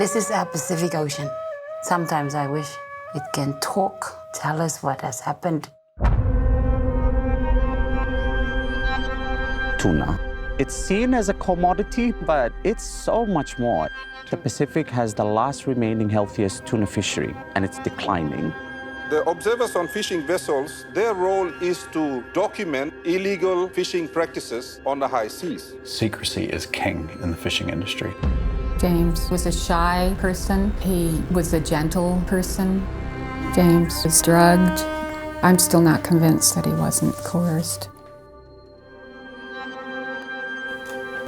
This is our Pacific Ocean. Sometimes I wish it can talk, tell us what has happened. Tuna. It's seen as a commodity, but it's so much more. The Pacific has the last remaining healthiest tuna fishery, and it's declining. The observers on fishing vessels, their role is to document illegal fishing practices on the high seas. Secrecy is king in the fishing industry. James was a shy person. He was a gentle person. James was drugged. I'm still not convinced that he wasn't coerced.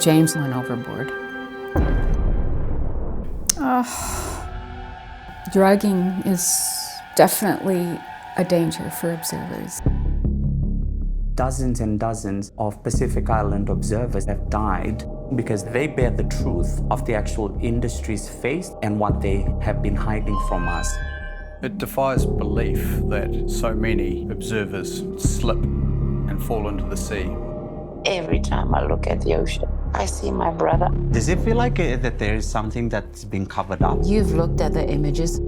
James went overboard. Drugging is definitely a danger for observers. Dozens and dozens of Pacific Island observers have died because they bear the truth of the actual industry's face and what they have been hiding from us. It defies belief that so many observers slip and fall into the sea. Every time I look at the ocean, I see my brother. Does it feel like that there is something that's been covered up? You've looked at the images.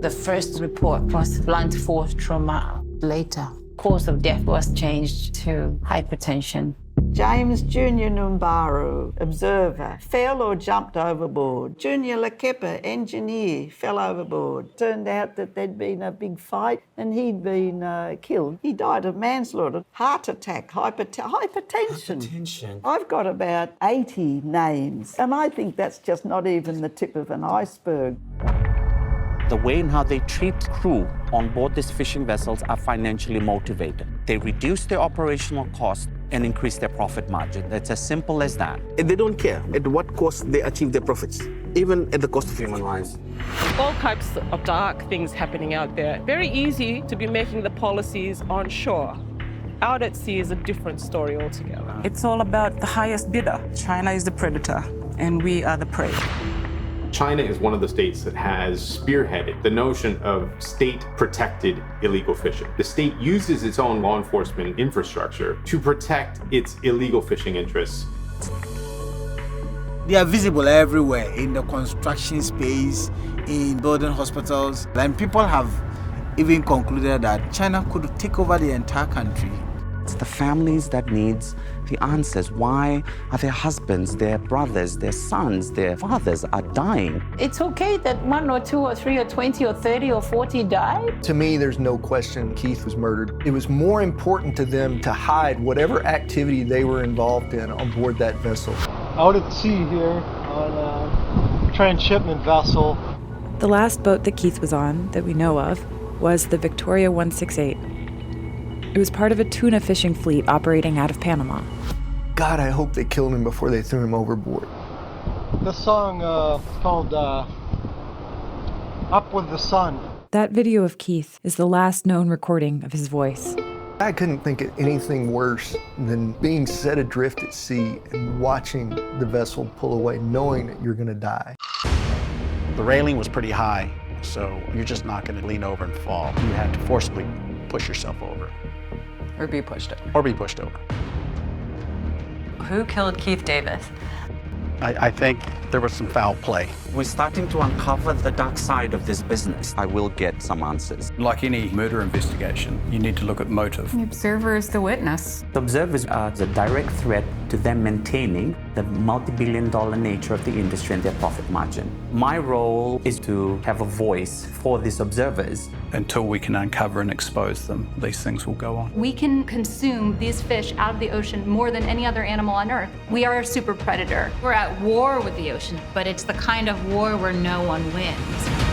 The first report was blunt force trauma. Later, cause of death was changed to hypertension. James Junior Numbaru, observer, fell or jumped overboard. Junior Lekepa, engineer, fell overboard. Turned out that there'd been a big fight and he'd been killed. He died of manslaughter, heart attack, hypertension. I've got about 80 names, and I think that's just not even the tip of an iceberg. The way in how they treat crew on board these fishing vessels are financially motivated. They reduce their operational costs and increase their profit margin. It's as simple as that. They don't care at what cost they achieve their profits, even at the cost of human lives. All types of dark things happening out there. Very easy to be making the policies on shore. Out at sea is a different story altogether. It's all about the highest bidder. China is the predator, and we are the prey. China is one of the states that has spearheaded the notion of state-protected illegal fishing. The state uses its own law enforcement infrastructure to protect its illegal fishing interests. They are visible everywhere, in the construction space, in building hospitals, and people have even concluded that China could take over the entire country. It's the families that needs the answers. Why are their husbands, their brothers, their sons, their fathers are dying? It's okay that 1 or 2 or 3 or 20 or 30 or 40 died. To me, there's no question Keith was murdered. It was more important to them to hide whatever activity they were involved in on board that vessel. Out at sea here on a transshipment vessel. The last boat that Keith was on, that we know of, was the Victoria 168. It was part of a tuna fishing fleet operating out of Panama. God, I hope they killed him before they threw him overboard. This song is called Up With the Sun. That video of Keith is the last known recording of his voice. I couldn't think of anything worse than being set adrift at sea and watching the vessel pull away, knowing that you're going to die. The railing was pretty high, so you're just not going to lean over and fall. You had to forcibly push yourself over. Or be pushed over. Or be pushed over. Who killed Keith Davis? I think there was some foul play. We're starting to uncover the dark side of this business. I will get some answers. Like any murder investigation, you need to look at motive. The observer is the witness. The observers are the direct threat to them maintaining the multi-billion-dollar nature of the industry and their profit margin. My role is to have a voice for these observers. Until we can uncover and expose them, these things will go on. We can consume these fish out of the ocean more than any other animal on Earth. We are a super predator. We're at war with the ocean, but it's the kind of war where no one wins.